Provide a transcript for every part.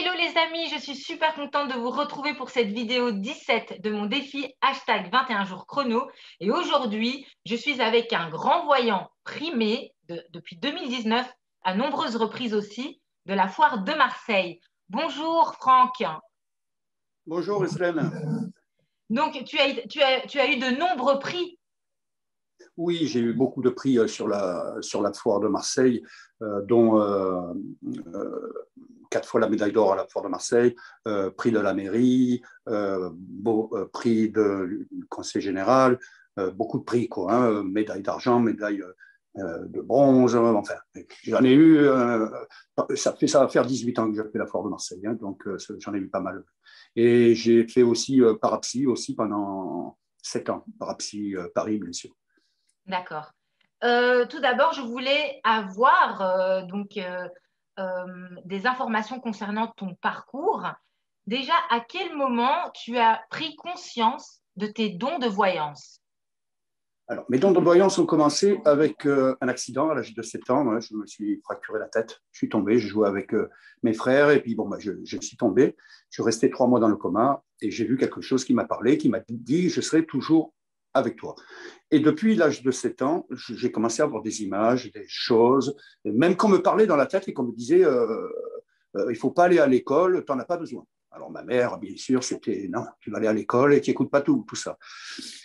Hello les amis, je suis super contente de vous retrouver pour cette vidéo 17 de mon défi hashtag 21 jours chrono. Et aujourd'hui, je suis avec un grand voyant primé depuis 2019, à nombreuses reprises aussi, de la foire de Marseille. Bonjour Franck. Bonjour Israël. Donc tu as eu de nombreux prix. Oui, j'ai eu beaucoup de prix sur la foire de Marseille, dont 4 fois la médaille d'or à la foire de Marseille, prix de la mairie, prix du conseil général, beaucoup de prix, quoi, hein, médaille d'argent, médaille de bronze, enfin, j'en ai eu, ça va faire 18 ans que j'ai fait la foire de Marseille, hein, donc j'en ai eu pas mal. Et j'ai fait aussi parapsy aussi pendant 7 ans, parapsy Paris, bien sûr. D'accord. Tout d'abord, je voulais avoir des informations concernant ton parcours. Déjà, à quel moment tu as pris conscience de tes dons de voyance? Alors, mes dons de voyance ont commencé avec un accident à l'âge de 7 ans. Ouais, je me suis fracturé la tête. Je suis tombé, je jouais avec mes frères et puis bon, je suis tombé. Je suis resté 3 mois dans le coma et j'ai vu quelque chose qui m'a parlé, qui m'a dit je serai toujours avec toi. Et depuis l'âge de 7 ans, j'ai commencé à avoir des images, des choses, et même qu'on me parlait dans la tête et qu'on me disait il ne faut pas aller à l'école, tu n'en as pas besoin. Alors ma mère, bien sûr, c'était non, tu vas aller à l'école et tu n'écoutes pas tout ça.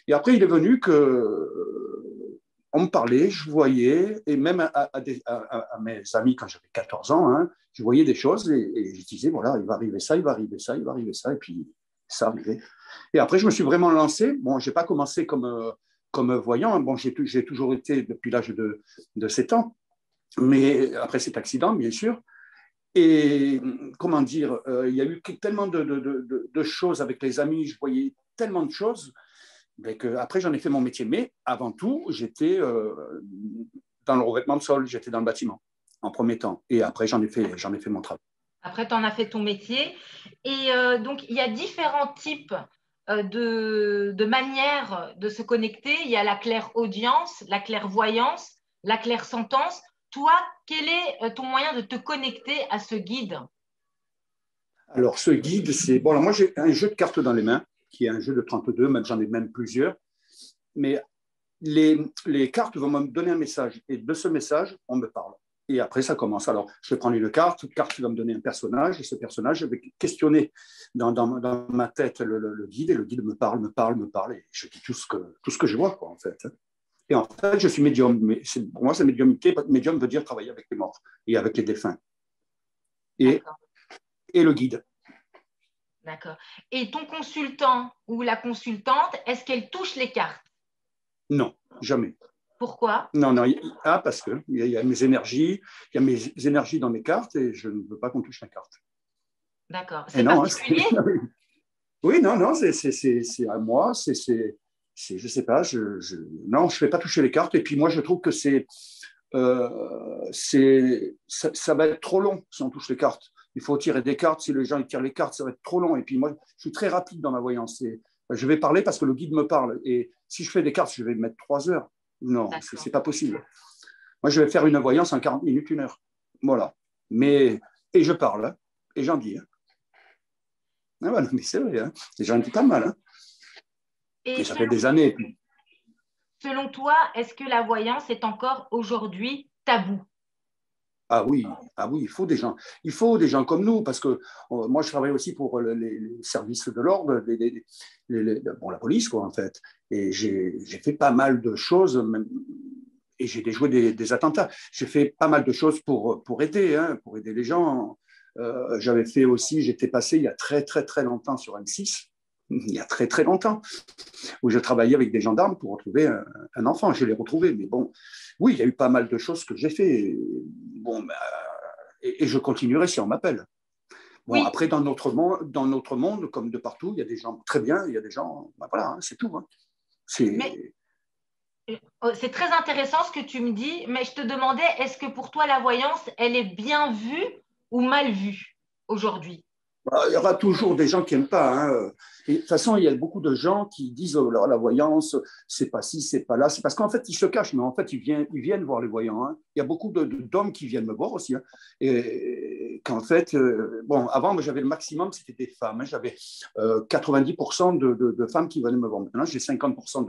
Et après, il est venu que on me parlait, je voyais, et même à mes amis quand j'avais 14 ans, hein, je voyais des choses et je disais, voilà, il va arriver ça, il va arriver ça, il va arriver ça, et puis ça arrivait. Et après, je me suis vraiment lancé. Bon, je n'ai pas commencé comme voyant, bon, j'ai toujours été depuis l'âge de 7 ans, mais après cet accident, bien sûr. Et comment dire, il y a eu tellement de choses avec les amis, je voyais tellement de choses après, j'en ai fait mon métier. Mais avant tout, j'étais dans le revêtement de sol, j'étais dans le bâtiment en premier temps. Et après, j'en ai fait mon travail. Après, tu en as fait ton métier. Et donc, il y a différents types de manières de se connecter. Il y a la clairaudience, la clairvoyance, la clairsentence. Toi, quel est ton moyen de te connecter à ce guide? Alors, ce guide, c'est… Bon, alors moi, j'ai un jeu de cartes dans les mains, qui est un jeu de 32, même j'en ai même plusieurs. Mais les cartes vont me donner un message. Et de ce message, on me parle. Et après, ça commence. Alors, je vais prendre une carte qui va me donner un personnage. Et ce personnage, je vais questionner dans ma tête le guide. Et le guide me parle. Et je dis tout ce que je vois, quoi, en fait. Et en fait, je suis médium. Mais pour moi, c'est médiumité. Médium veut dire travailler avec les morts et avec les défunts. Et le guide. D'accord. Et ton consultant ou la consultante, est-ce qu'elle touche les cartes? Non, jamais. Pourquoi? Non, parce qu'il y a mes énergies, il y a mes énergies dans mes cartes et je ne veux pas qu'on touche la carte. D'accord. Et C'est non, particulier? oui, non, c'est à moi, je sais pas, non, je ne vais pas toucher les cartes. Et puis moi, je trouve que ça va être trop long si on touche les cartes. Il faut tirer des cartes. Si les gens ils tirent les cartes, ça va être trop long. Et puis moi, je suis très rapide dans ma voyance. Je vais parler parce que le guide me parle. Et si je fais des cartes, je vais mettre 3 heures. Non, c'est pas possible. Moi, je vais faire une voyance en 40 minutes, 1 heure. Voilà. Et je parle, hein, et j'en dis. Hein. Ah ouais, non, mais c'est vrai, hein. Les gens disent pas mal. Hein. Et ça fait des années. Puis. Selon toi, est-ce que la voyance est encore aujourd'hui tabou? Ah oui, il faut des gens. Il faut des gens comme nous, parce que moi, je travaille aussi pour les services de l'ordre, la police, quoi, en fait. Et j'ai fait pas mal de choses, même, et j'ai déjoué des attentats. J'ai fait pas mal de choses pour aider, hein, pour aider les gens. J'avais fait aussi, j'étais passé il y a très, très, très longtemps sur M6, il y a très, très longtemps, où je travaillais avec des gendarmes pour retrouver un enfant. Je l'ai retrouvé, mais bon, oui, il y a eu pas mal de choses que j'ai fait. Bon, et je continuerai si on m'appelle. Bon, Oui. après, dans notre monde, comme de partout, il y a des gens très bien, il y a des gens, ben voilà, hein, c'est tout. Hein. C'est très intéressant ce que tu me dis, mais je te demandais, est-ce que pour toi, la voyance, elle est bien vue ou mal vue aujourd'hui? Il y aura toujours des gens qui n'aiment pas. Hein. Et de toute façon, il y a beaucoup de gens qui disent oh, la voyance, c'est pas ci, c'est pas là. C'est parce qu'en fait, ils se cachent, mais en fait, ils viennent voir les voyants. Hein. Il y a beaucoup d'hommes qui viennent me voir aussi. Hein. Et qu'en fait, bon, avant, moi, j'avais le maximum, c'était des femmes. Hein. J'avais 90% de femmes qui venaient me voir. Maintenant, j'ai 50%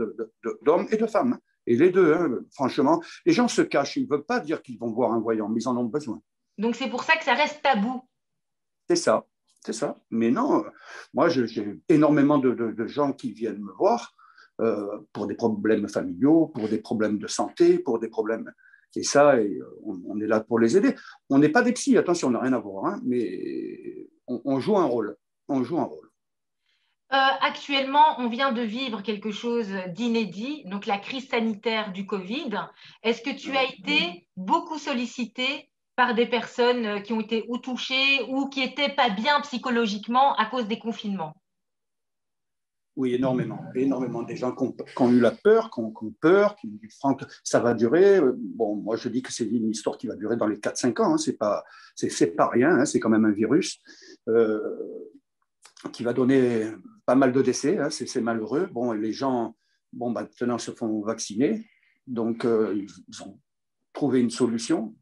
d'hommes et de femmes. Hein. Et les deux, hein, franchement, les gens se cachent. Ils ne veulent pas dire qu'ils vont voir un voyant, mais ils en ont besoin. Donc, c'est pour ça que ça reste tabou. C'est ça, c'est ça. Mais non, moi, j'ai énormément de gens qui viennent me voir pour des problèmes familiaux, pour des problèmes de santé, pour des problèmes. Et ça, on est là pour les aider. On n'est pas des psys, attention, on n'a rien à voir, hein, mais on joue un rôle. On joue un rôle. Actuellement, on vient de vivre quelque chose d'inédit, donc la crise sanitaire du Covid. Est-ce que tu as été beaucoup sollicité par des personnes qui ont été ou touchées ou qui n'étaient pas bien psychologiquement à cause des confinements? Oui, énormément. Énormément. Des gens qui ont eu la peur, qui ont peur, qui ont dit, Franck, ça va durer. Bon, moi, je dis que c'est une histoire qui va durer dans les 4-5 ans. Hein. C'est pas rien. Hein. C'est quand même un virus qui va donner pas mal de décès. Hein. C'est malheureux. Bon, et les gens, bon, maintenant, se font vacciner. Donc, ils ont trouvé une solution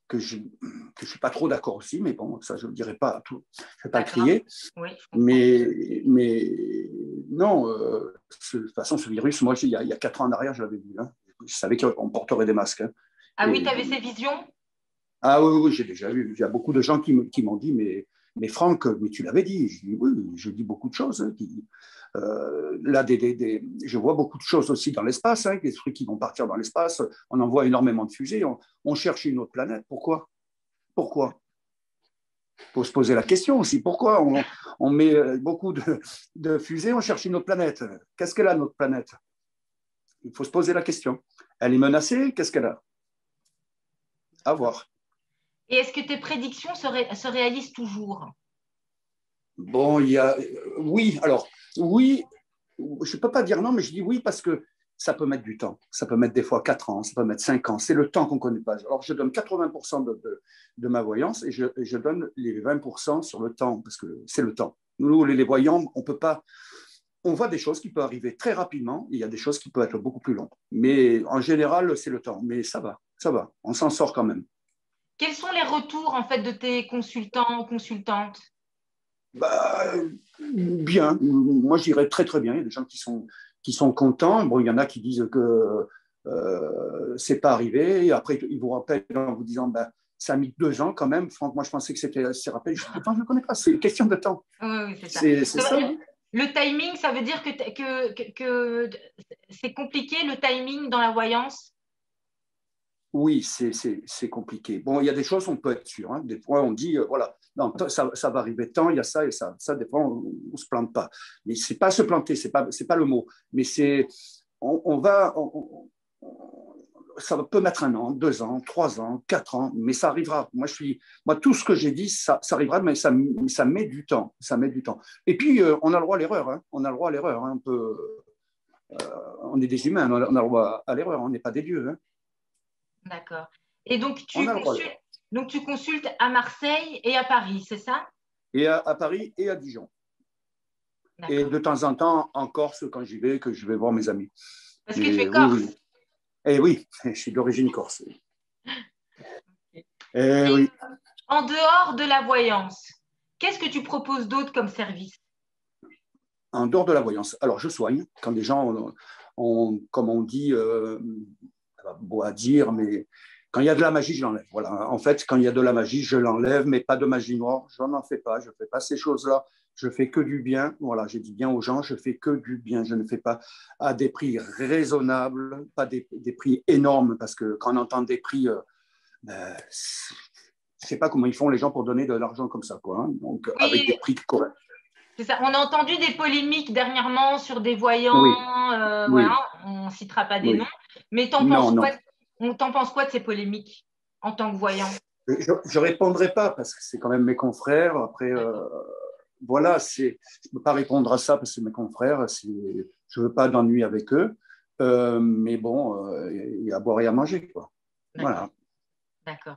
que je ne suis pas trop d'accord aussi, mais bon, ça, je ne dirai pas tout. Je ne vais pas le crier. Oui, mais non, de toute façon, ce virus, moi, il y a 4 ans en arrière, je l'avais vu. Hein. Je savais qu'on porterait des masques. Hein. Ah oui, tu avais ces visions? Ah oui, j'ai déjà vu. Il y a beaucoup de gens qui m'ont dit, mais Franck, mais tu l'avais dit. Je dis, oui, je dis beaucoup de choses. Hein, là, je vois beaucoup de choses aussi dans l'espace, hein, des trucs qui vont partir dans l'espace. On envoie énormément de fusées. On cherche une autre planète. Pourquoi? Il faut se poser la question aussi. Pourquoi on met beaucoup de fusées, on cherche une autre planète? Qu'est-ce qu'elle a, notre planète? Il faut se poser la question. Elle est menacée, qu'est-ce qu'elle a? À voir. Et est-ce que tes prédictions se réalisent toujours? Bon, oui, alors, oui, je ne peux pas dire non, mais je dis oui parce que ça peut mettre du temps. Ça peut mettre des fois 4 ans, ça peut mettre 5 ans. C'est le temps qu'on ne connaît pas. Alors, je donne 80% de ma voyance et je donne les 20% sur le temps, parce que c'est le temps. Nous, les voyants, on peut pas. On voit des choses qui peuvent arriver très rapidement, et il y a des choses qui peuvent être beaucoup plus longues. Mais en général, c'est le temps. Mais ça va, ça va. On s'en sort quand même. Quels sont les retours en fait de tes consultants ou consultantes? Bah, bien. Moi, je dirais très, très bien. Il y a des gens qui sont contents. Bon, il y en a qui disent que c'est pas arrivé. Et après, ils vous rappellent en vous disant bah, ça a mis 2 ans quand même. Franck, moi, je pensais que c'était assez rapide. Je ne connais pas. C'est une question de temps. Oui, oui, c'est ça. C'est ça. Hein. Le timing, ça veut dire que c'est compliqué, le timing dans la voyance? Oui, c'est compliqué. Bon, il y a des choses, on peut être sûr. Hein. Des fois, on dit, voilà, non, ça va arriver tant, il y a ça et ça. Ça, des fois, on ne se plante pas. Mais ce n'est pas se planter, ce n'est pas le mot. Mais c'est, ça peut mettre 1 an, 2 ans, 3 ans, 4 ans, mais ça arrivera. Moi, tout ce que j'ai dit, ça arrivera, mais ça met du temps. Ça met du temps. Et puis, on a le droit à l'erreur. Hein. On a le droit à l'erreur. Hein. On est des humains, on a le droit à l'erreur. On n'est pas des dieux. Hein. D'accord. Et donc, tu consultes à Marseille et à Paris, c'est ça? Et à Paris et à Dijon. Et de temps en temps en Corse, quand j'y vais, que je vais voir mes amis. Parce que tu es corse. Oui. Et oui, je suis d'origine corse. Et oui. En dehors de la voyance, qu'est-ce que tu proposes d'autre comme service? En dehors de la voyance. Alors, je soigne. Quand des gens comme on dit, beau à dire, mais quand il y a de la magie, je l'enlève. Voilà. En fait, quand il y a de la magie, je l'enlève, mais pas de magie noire. Je n'en fais pas. Je ne fais pas ces choses-là. Je fais que du bien. Voilà, j'ai dit bien aux gens, je fais que du bien. Je ne fais pas à des prix raisonnables, pas des prix énormes, parce que quand on entend des prix, je ne sais pas comment ils font les gens pour donner de l'argent comme ça, quoi. Hein. Donc, oui, avec des prix corrects. C'est ça. On a entendu des polémiques dernièrement sur des voyants. Oui. Voilà, on ne citera pas des noms. Mais t'en penses quoi de ces polémiques en tant que voyant? Je ne répondrai pas parce que c'est quand même mes confrères. Après, voilà, je ne peux pas répondre à ça parce que c'est mes confrères. Je ne veux pas d'ennui avec eux. Mais bon, il y a à boire et à manger, quoi. Voilà. D'accord.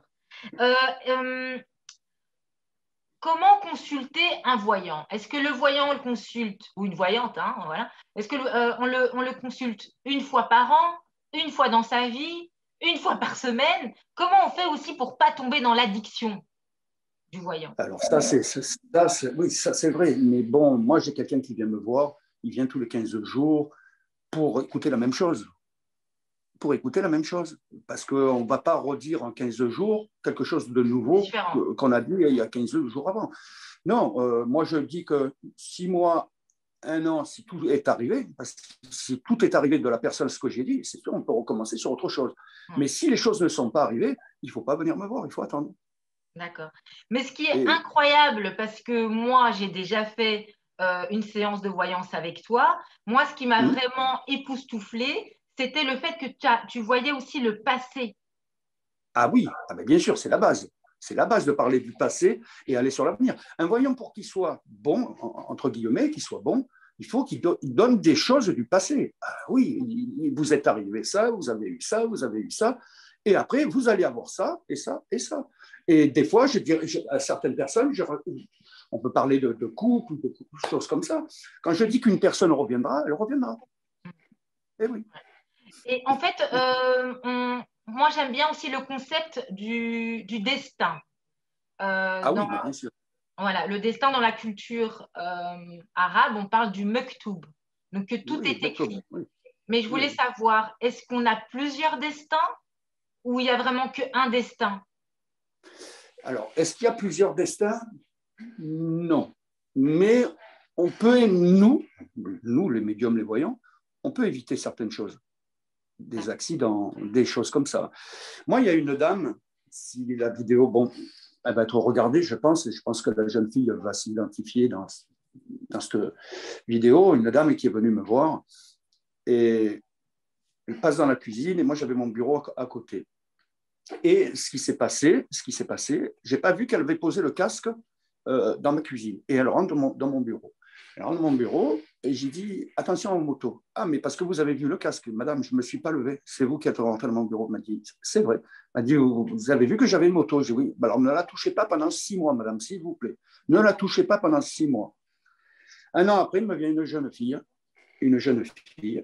Comment consulter un voyant? Est-ce que le voyant, on le consulte, ou une voyante, hein, voilà. Est-ce que on le consulte une fois par an, une fois dans sa vie, une fois par semaine? Comment on fait aussi pour ne pas tomber dans l'addiction? du voyant. Alors oui, ça c'est vrai. Mais bon, moi j'ai quelqu'un qui vient me voir, il vient tous les 15 jours pour écouter la même chose. Pour écouter la même chose. Parce qu'on ne va pas redire en 15 jours quelque chose de nouveau Différent. qu'on a dit il y a 15 jours avant. Non, moi je dis que 6 mois, un an, si tout est arrivé, parce que si tout est arrivé de la personne, ce que j'ai dit, c'est sûr, on peut recommencer sur autre chose. Mais si les choses ne sont pas arrivées, il ne faut pas venir me voir, il faut attendre. D'accord. Mais ce qui est Et, incroyable, parce que moi, j'ai déjà fait une séance de voyance avec toi, moi, ce qui m'a vraiment époustouflée, c'était le fait que tu voyais aussi le passé. ah oui, ah ben bien sûr, c'est la base. C'est la base de parler du passé et aller sur l'avenir. Un voyant, pour qu'il soit bon, entre guillemets, qu'il soit bon, il faut qu'il donne des choses du passé. Ah oui, vous êtes arrivé ça, vous avez eu ça, vous avez eu ça. Et après, vous allez avoir ça, et ça, et ça. Et des fois, je dirais à certaines personnes, on peut parler de couple, de choses comme ça. Quand je dis qu'une personne reviendra, elle reviendra. Et oui. Et en fait, moi, j'aime bien aussi le concept du destin. Ah Dans, oui, bien sûr. voilà, le destin dans la culture arabe, on parle du mektoub. Donc, que tout Oui, est écrit. oui, Mais je oui. voulais savoir, est-ce qu'on a plusieurs destins ou il n'y a vraiment qu'un destin? Alors, est-ce qu'il y a plusieurs destins? Non. Mais on peut, nous, les médiums, les voyants, on peut éviter certaines choses, des accidents, des choses comme ça. Moi, il y a une dame, si la vidéo, bon, elle va être regardée, je pense, et je pense que la jeune fille va s'identifier dans cette vidéo, une dame qui est venue me voir, et elle passe dans la cuisine, et moi, j'avais mon bureau à côté. Et ce qui s'est passé, j'ai pas vu qu'elle avait posé le casque dans ma cuisine. Et elle rentre dans mon bureau. Elle rentre dans mon bureau et j'ai dit attention aux motos. Ah, mais parce que vous avez vu le casque, madame, je ne me suis pas levé. C'est vous qui êtes rentrée dans mon bureau. Elle m'a dit c'est vrai. Elle m'a dit vous avez vu que j'avais une moto. J'ai dit oui. Alors ne la touchez pas pendant 6 mois, madame, s'il vous plaît. Ne la touchez pas pendant 6 mois. Un an après, il me vient une jeune fille. Une jeune fille.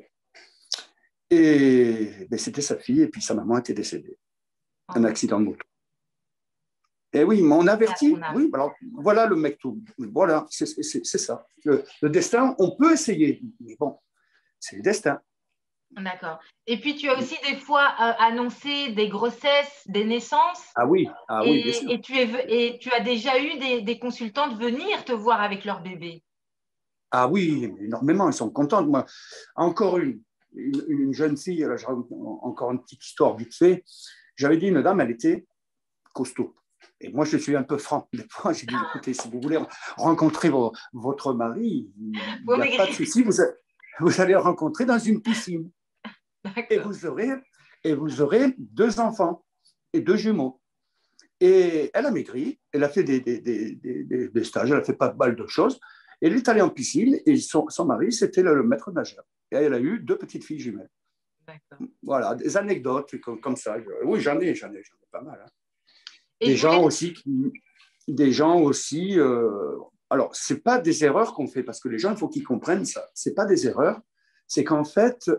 Et ben, c'était sa fille, et puis sa maman était décédée. Un accident de moto. Et oui, on avertit. Oui, alors voilà le mec tout. Voilà, c'est ça. Le destin, on peut essayer, mais bon, c'est le destin. D'accord. Et puis, tu as aussi des fois annoncé des grossesses, des naissances, Ah oui, bien sûr. et tu as déjà eu des consultantes venir te voir avec leur bébé. Ah oui, énormément, ils sont contents. Moi, encore une jeune fille, là, encore une petite histoire vite fait. J'avais dit une dame, elle était costaud. Et moi, je suis un peu franc. Des fois, j'ai dit, écoutez, si vous voulez rencontrer votre mari, il n'y a pas de souci, vous allez le rencontrer dans une piscine. Et vous aurez 2 enfants et 2 jumeaux. Et elle a maigri, elle a fait des stages, elle a fait pas mal de choses. Elle est allée en piscine et son mari, c'était le maître nageur. Et elle a eu 2 petites filles jumelles. Voilà, des anecdotes comme ça. Oui, j'en ai pas mal. Hein. Des gens aussi. Alors, ce n'est pas des erreurs qu'on fait, parce que les gens, il faut qu'ils comprennent ça. Ce n'est pas des erreurs, c'est qu'en fait,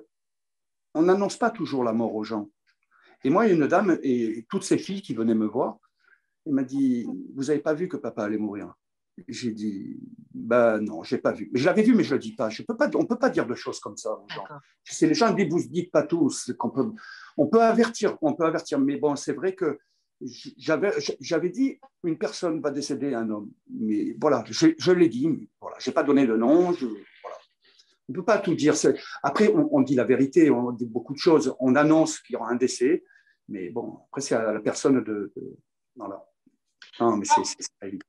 on n'annonce pas toujours la mort aux gens. Et moi, il y a une dame, et toutes ces filles qui venaient me voir, elle m'a dit, vous n'avez pas vu que papa allait mourir? J'ai dit, ben non, je n'ai pas vu. Mais je l'avais vu, mais je ne le dis pas. On ne peut pas dire de choses comme ça aux gens. Les gens disent, vous ne dites pas tous. On peut avertir, mais bon, c'est vrai que j'avais dit une personne va décéder, un homme, mais voilà, je l'ai dit, mais voilà, je n'ai pas donné de nom, voilà. On ne peut pas tout dire. Après, on dit la vérité, on dit beaucoup de choses, on annonce qu'il y aura un décès, mais bon, après, c'est à la personne voilà. Non, mais c'est pas évident.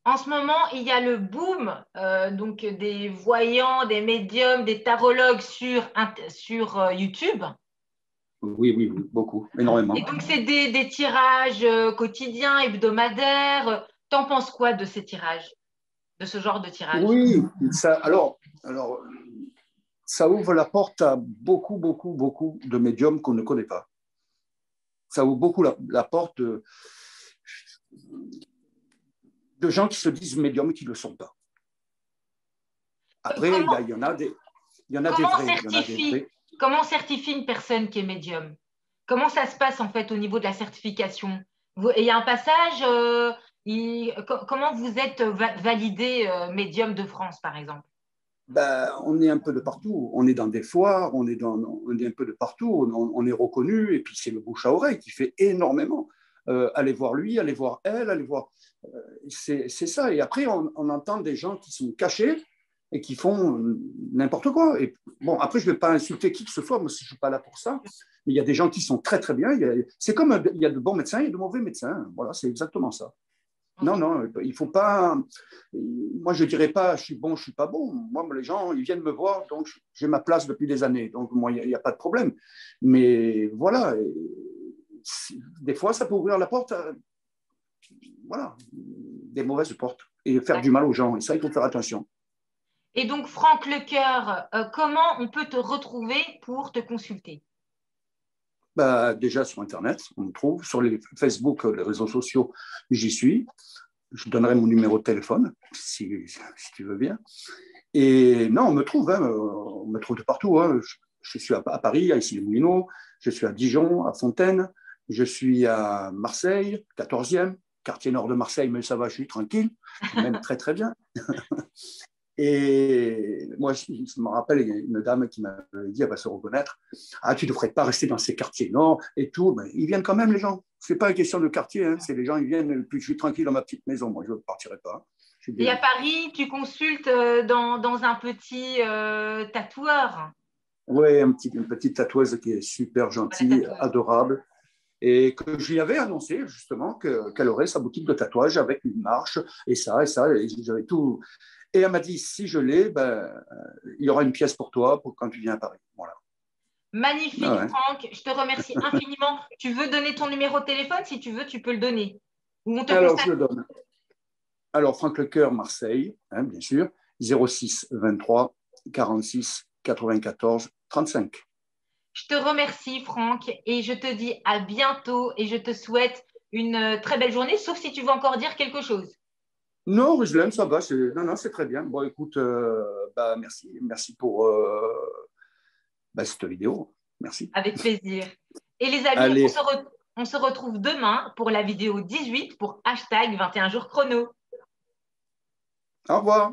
En ce moment, il y a le boom donc des voyants, des médiums, des tarologues sur YouTube. Oui, beaucoup, énormément. Et donc, c'est des tirages quotidiens, hebdomadaires. T'en penses quoi de ces tirages, de ce genre de tirage? Oui, alors, ça ouvre la porte à beaucoup de médiums qu'on ne connaît pas. Ça ouvre beaucoup la porte de gens qui se disent médiums et qui ne le sont pas. Après, il y en a des vrais. Comment on certifie une personne qui est médium? Comment ça se passe en fait au niveau de la certification? Il y a un passage, Comment vous êtes validé médium de France, par exemple? Ben, on est un peu de partout. On est dans des foires, on est un peu de partout. On est reconnu. Et puis, c'est le bouche à oreille qui fait énormément. Allez voir lui, allez voir elle, allez voir. C'est ça. Et après, on entend des gens qui sont cachés et qui font n'importe quoi. Et bon, après, je ne vais pas insulter qui que ce soit. Moi, je ne suis pas là pour ça. Mais il y a des gens qui sont très, très bien. C'est comme il y a de bons médecins et de mauvais médecins. Voilà, c'est exactement ça. Non, Ok. non, il faut pas. Moi, je dirais pas, je suis bon, je suis pas bon. Moi, les gens, ils viennent me voir, donc j'ai ma place depuis des années. Donc, moi, il n'y a pas de problème. Mais voilà, des fois, ça peut ouvrir la porte à, voilà, des mauvaises portes et faire du mal aux gens. Et ça, il faut faire attention. Et donc, Franck Lecoeur, comment on peut te retrouver pour te consulter? Bah, déjà sur Internet, on me trouve. Sur les Facebook, les réseaux sociaux, j'y suis. Je donnerai mon numéro de téléphone, si tu veux bien. Et non, on me trouve de partout. Hein. Je suis à Paris, à Issy-les-Moulineaux, je suis à Dijon, à Fontaine, je suis à Marseille, 14e, quartier nord de Marseille, mais ça va, je suis tranquille, même très très bien. Et moi, je me rappelle, il y a une dame qui m'avait dit, elle va se reconnaître, ah, tu ne devrais pas rester dans ces quartiers nord et tout. Ben, ils viennent quand même, les gens. Ce n'est pas une question de quartier, hein. C'est les gens, ils viennent, puis je suis tranquille dans ma petite maison, moi, je ne partirai pas. Je suis Et à bien. Paris, tu consultes dans un petit tatoueur. Oui, une petite tatoueuse qui est super Voilà, gentille, tatoueuse. adorable, et que je lui avais annoncé justement qu'elle aurait sa boutique de tatouage avec une marche et ça, et j'avais tout. Et elle m'a dit, si je l'ai, ben, il y aura une pièce pour toi pour quand tu viens à Paris. Voilà. Magnifique, Ah ouais. Franck. Je te remercie infiniment. Tu veux donner ton numéro de téléphone? Si tu veux, tu peux le donner. Ou on te Alors, contacte. je le donne. Alors, Franck Lecoeur, Marseille, hein, bien sûr, 06 23 46 94 35. Je te remercie, Franck, et je te dis à bientôt et je te souhaite une très belle journée, sauf si tu veux encore dire quelque chose. Non, Ruslan, ça va. Non, non, c'est très bien. Bon, écoute, bah, merci. Merci pour bah, cette vidéo. Merci. Avec plaisir. Et les amis, Allez, on se retrouve demain pour la vidéo 18 pour hashtag 21 jours chrono. au revoir.